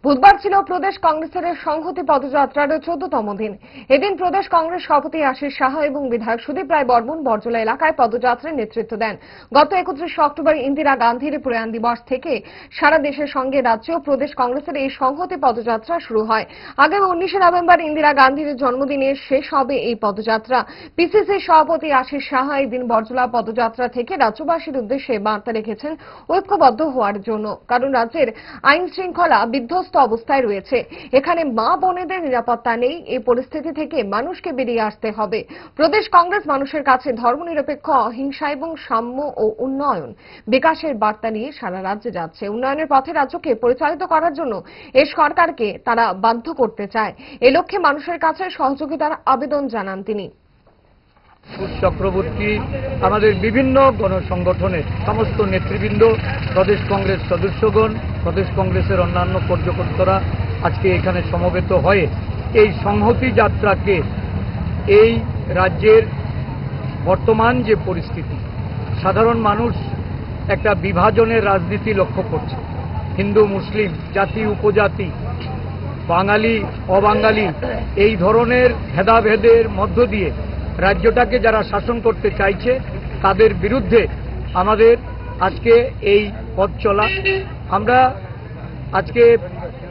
বুধবার ছিল প্রদেশ কংগ্রেসের সংহতি পদযাত্রার 14তম দিন। এদিন প্রদেশ কংগ্রেস সভাপতি আশিস সাহা এবং বিধায়ক সুদীপ রায় বর্মন বরজলা এলাকায় পদযাত্রার নেতৃত্ব দেন। গত 31 অক্টোবর ইন্দিরা গান্ধীর প্রয়াণ দিবস থেকে সারা দেশের সঙ্গে রাজ্যেও প্রদেশ কংগ্রেসের এই সংহতি পদযাত্রা শুরু হয়। আগামী 19 নভেম্বর ইন্দিরা গান্ধীর জন্মদিনে শেষ হবে এই পদযাত্রা। পিসিসি সভাপতি আশিস সাহা এদিন বরজলা পদযাত্রা থেকে রাজ্যবাসীর উদ্দেশ্যে বার্তা রেখেছেন ঐক্যবদ্ধ হওয়ার জন্য, কারণ রাজ্যের আইন শৃঙ্খলা বিধ্বস্ত অবস্থায় রয়েছে। এখানে মা বোনেদের নিরাপত্তা নেই। এই পরিস্থিতি থেকে মানুষকে বেরিয়ে আসতে হবে। প্রদেশ কংগ্রেস মানুষের কাছে ধর্মনিরপেক্ষ, অহিংসা এবং সাম্য ও উন্নয়ন বিকাশের বার্তা নিয়ে সারা রাজ্যে যাচ্ছে। উন্নয়নের পথে রাজ্যকে পরিচালিত করার জন্য এই সরকারকে তারা বাধ্য করতে চায়। এ লক্ষ্যে মানুষের কাছে সহযোগিতার আবেদন জানান তিনি। চক্রবর্তী, আমাদের বিভিন্ন গণসংগঠনের সমস্ত নেতৃবৃন্দ, প্রদেশ কংগ্রেস সদস্যগণ, প্রদেশ কংগ্রেসের অন্যান্য কার্যকর্তারা আজকে এখানে সমবেত হয়ে এই সংহতি যাত্রাকে, এই রাজ্যের বর্তমান যে পরিস্থিতি, সাধারণ মানুষ একটা বিভাজনের রাজনীতি লক্ষ্য করছে। হিন্দু মুসলিম, জাতি উপজাতি, বাঙালি অবাঙালি, এই ধরনের ভেদাভেদের মধ্য দিয়ে রাজ্যটাকে যারা শাসন করতে চাইছে তাদের বিরুদ্ধে আমাদের আজকে এই পথ চলা। আমরা আজকে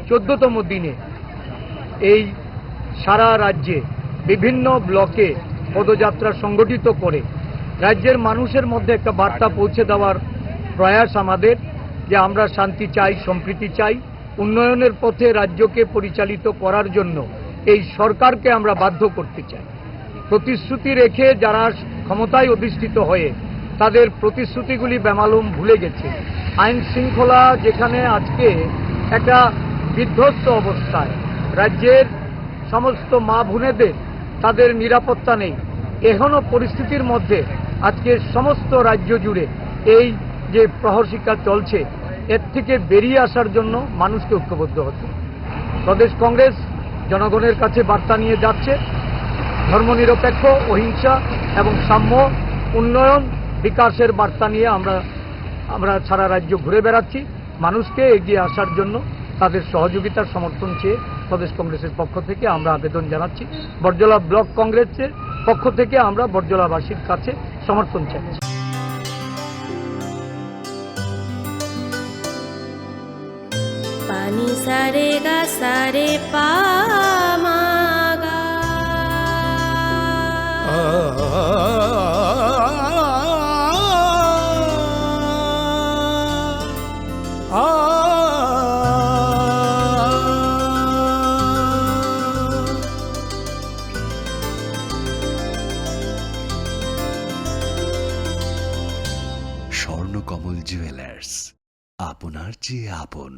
14তম দিনে এই সারা রাজ্যে বিভিন্ন ব্লকে পদযাত্রা সংগঠিত করে রাজ্যের মানুষের মধ্যে একটা বার্তা পৌঁছে দেওয়ার প্রয়াস আমাদের, যে আমরা শান্তি চাই, সম্প্রীতি চাই, উন্নয়নের পথে রাজ্যকে পরিচালিত করার জন্য এই সরকারকে আমরা বাধ্য করতে চাই। প্রতিশ্রুতি রেখে যারা ক্ষমতায় অধিষ্ঠিত হয়ে তাদের প্রতিশ্রুতিগুলি বেমালুম ভুলে গেছে। আইন শৃঙ্খলা যেখানে আজকে একটা বিধ্বস্ত অবস্থায়, রাজ্যের সমস্ত মা বোনেদের তাদের নিরাপত্তা নেই, এখনো পরিস্থিতির মধ্যে আজকে সমস্ত রাজ্য জুড়ে এই যে প্রহর শিক্ষা চলছে, এর থেকে বেরিয়ে আসার জন্য মানুষকে ঐক্যবদ্ধ হচ্ছে। প্রদেশ কংগ্রেস জনগণের কাছে বার্তা নিয়ে যাচ্ছে, ধর্মনিরপেক্ষ, অহিংসা এবং সাম্য, উন্নয়ন, বিকাশের বার্তা নিয়ে আমরা সারা রাজ্য ঘুরে বেড়াচ্ছি। মানুষকে এগিয়ে আসার জন্য তাদের সহযোগিতার সমর্থন চেয়ে প্রদেশ কংগ্রেসের পক্ষ থেকে আমরা আবেদন জানাচ্ছি। বরজলা ব্লক কংগ্রেসের পক্ষ থেকে আমরা বরজলাবাসীর কাছে সমর্থন চাইছি। পানি সারে গা সারে পা স্বর্ণকমল জুয়েলার্স, আপনার চেয়ে আপন।